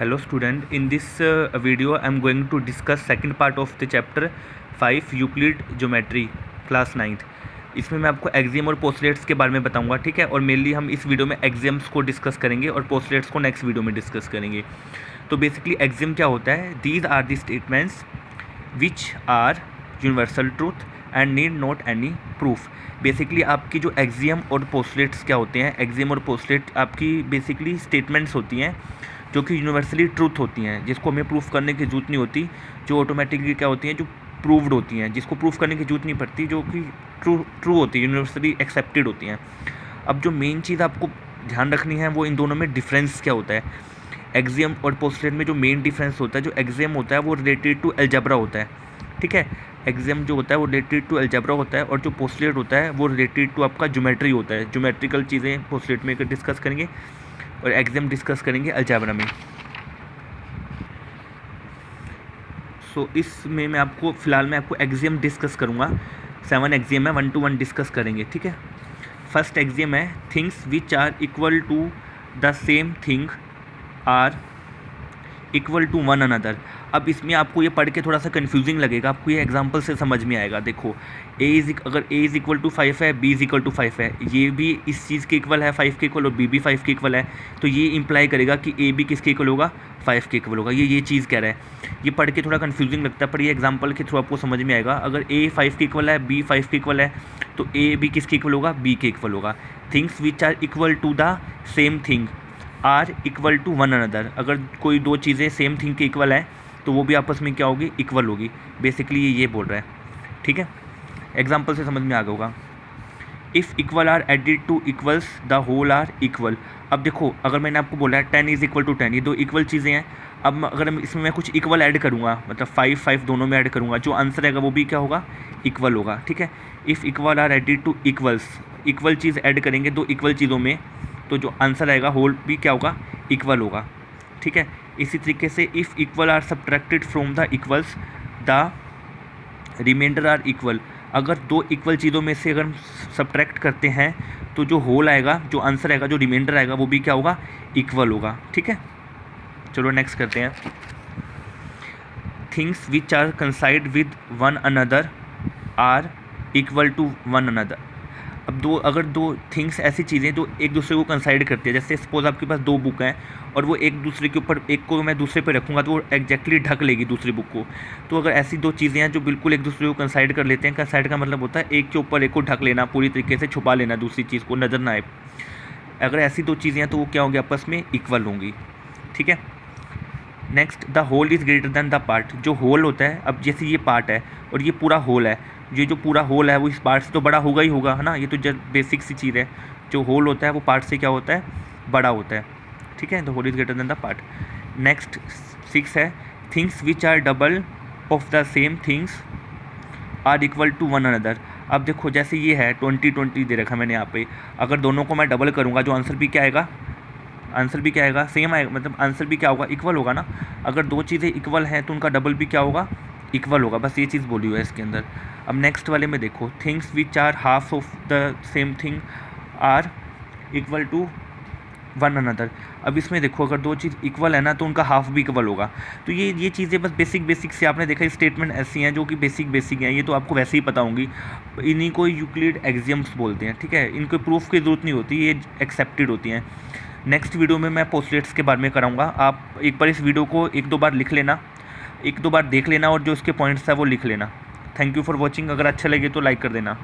Hello student, in this video I am going to discuss second part of the chapter 5 Euclid geometry class 9th। इसमें मैं आपको axiom और postulates के बारे में बताऊंगा, ठीक है। और मेनली हम इस वीडियो में एक्सियम्स को डिस्कस करेंगे और पोस्टुलेट्स को नेक्स्ट वीडियो में डिस्कस करेंगे। तो बेसिकली एक्सियम क्या होता है? These are the statements which are universal truth and need not any proof. Basically आपकी जो एक्सियम और पोस्टुलेट्स क्या होते हैं, एक्सियम और पोस्टुलेट आपकी बेसिकली स्टेटमेंट्स होती हैं जो कि यूनिवर्सली ट्रूथ होती हैं, जिसको हमें प्रूफ करने की जरूरत नहीं होती, जो ऑटोमेटिकली क्या होती हैं, जो प्रूव्ड होती हैं, जिसको प्रूफ करने की जरूरत नहीं पड़ती, जो कि ट्रू होती है, यूनिवर्सली एक्सेप्टेड होती हैं। अब जो मेन चीज़ आपको ध्यान रखनी है वो इन दोनों में डिफरेंस क्या होता है। एक्सियम और पोस्टुलेट में जो मेन डिफरेंस होता है, जो एक्सियम होता है वो रिलेटेड टू अलजेब्रा होता है, ठीक है। एक्सियम जो होता है वो रिलेटेड टू अलजेब्रा होता है और जो पोस्टुलेट होता है वो रिलेटेड टू आपका ज्योमेट्री होता है। ज्योमेट्रिकल चीज़ें पोस्टुलेट में डिस्कस करेंगे और एक्सियम डिस्कस करेंगे अलजेब्रा में। सो इसमें मैं आपको फ़िलहाल मैं आपको एक्सियम डिस्कस करूँगा। 7 एक्सियम है, 1 to 1 डिस्कस करेंगे, ठीक है। फर्स्ट एक्सियम है things which are equal to the same thing are equal to one another. अब इसमें आपको ये पढ़ के थोड़ा सा कन्फ्यूजिंग लगेगा, आपको ये एग्जांपल से समझ में आएगा। देखो अगर a इज़ इक्वल टू 5 है, b इज़ इक्वल टू 5 है, ये भी इस चीज़ के इक्वल है 5 के इक्वल और b भी 5 के इक्वल है, तो ये इंप्लाई करेगा कि a भी किसके इक्वल होगा, 5 के इक्वल होगा। ये चीज़ कह रहा है। ये पढ़ के थोड़ा कन्फ्यूजिंग लगता है पर ये एग्जाम्पल के थ्रू आपको समझ में आएगा। अगर a 5 के इक्वल है, b 5 के इक्वल है, तो a भी किसके इक्वल होगा, b के इक्वल होगा। Things which are equal to the same thing are equal to one another. अगर कोई दो चीज़ें सेम थिंग के इक्वल है तो वो भी आपस में क्या होगी, इक्वल होगी। बेसिकली ये बोल रहा है, ठीक है। एग्जाम्पल से समझ में आ गया होगा। If equal are added to equals the whole are equal. अब देखो अगर मैंने आपको बोला है 10 इज़ इक्वल टू 10, ये दो इक्वल चीज़ें हैं। अब अगर इसमें मैं कुछ इक्वल ऐड करूँगा, मतलब 5 दोनों में ऐड करूँगा, जो आंसर आएगा वो भी क्या होगा, इक्वल होगा, ठीक है। If equal are added to equals, equal चीज़ ऐड करेंगे दो इक्वल चीज़ों में, तो जो आंसर आएगा होल भी क्या होगा, इक्वल होगा, ठीक है। इसी तरीके से if equal are subtracted from the equals the remainder are equal. अगर दो इक्वल चीज़ों में से अगर हम सब्ट्रैक्ट करते हैं तो जो होल आएगा, जो आंसर आएगा, जो रिमाइंडर आएगा वो भी क्या होगा, इक्वल होगा, ठीक है। चलो नेक्स्ट करते हैं। Things which are coincide with one another are equal to one another. अब अगर दो थिंग्स ऐसी चीज़ें जो एक दूसरे को कंसाइड करती है, जैसे सपोज आपके पास दो बुक हैं और वो एक दूसरे के ऊपर, एक को मैं दूसरे पे रखूँगा तो वो एग्जैक्टली ढक लेगी दूसरी बुक को। तो अगर ऐसी दो चीज़ें हैं जो बिल्कुल एक दूसरे को कंसाइड कर लेते हैं, कंसाइड का मतलब होता है एक के ऊपर एक को ढक लेना, पूरी तरीके से छुपा लेना, दूसरी चीज़ को नज़र ना आए। अगर ऐसी दो चीज़ें हैं तो वो क्या होंगी, आपस में इक्वल होंगी, ठीक है। Next, the whole is greater than the part. जो होल होता है, अब जैसे ये पार्ट है और ये पूरा होल है, ये जो पूरा होल है वो इस पार्ट से तो बड़ा होगा ही होगा, है ना। ये तो जब बेसिक सी चीज़ है, जो होल होता है वो पार्ट से क्या होता है, बड़ा होता है, ठीक है। The whole is greater than the part. Next 6 है things which are double of the same things are equal to one another. अब देखो जैसे ये है 20 दे रखा मैंने यहाँ पे, अगर दोनों को मैं डबल करूँगा जो आंसर भी क्या आएगा, आंसर भी क्या आएगा, सेम आएगा, मतलब आंसर भी क्या होगा, इक्वल होगा ना। अगर दो चीज़ें इक्वल हैं तो उनका डबल भी क्या होगा, इक्वल होगा। बस ये चीज़ बोली हुई है इसके अंदर। अब नेक्स्ट वाले में देखो, things which are half of the same thing are equal to one another. अब इसमें देखो अगर दो चीज़ इक्वल है ना तो उनका हाफ भी इक्वल होगा। तो ये चीज़ें बस बेसिक से आपने देखा, स्टेटमेंट ऐसी हैं जो कि बेसिक हैं, ये तो आपको वैसे ही पता होंगी। इन्हीं को यूक्लिड एक्सियम्स बोलते हैं, ठीक है। इनको प्रूफ की ज़रूरत नहीं होती, ये एक्सेप्टेड होती हैं। नेक्स्ट वीडियो में मैं पोस्टुलेट्स के बारे में कराऊंगा। आप एक बार इस वीडियो को 1-2 बार लिख लेना, 1-2 बार देख लेना और जो उसके पॉइंट्स है वो लिख लेना। Thank you for watching. अगर अच्छा लगे तो लाइक कर देना।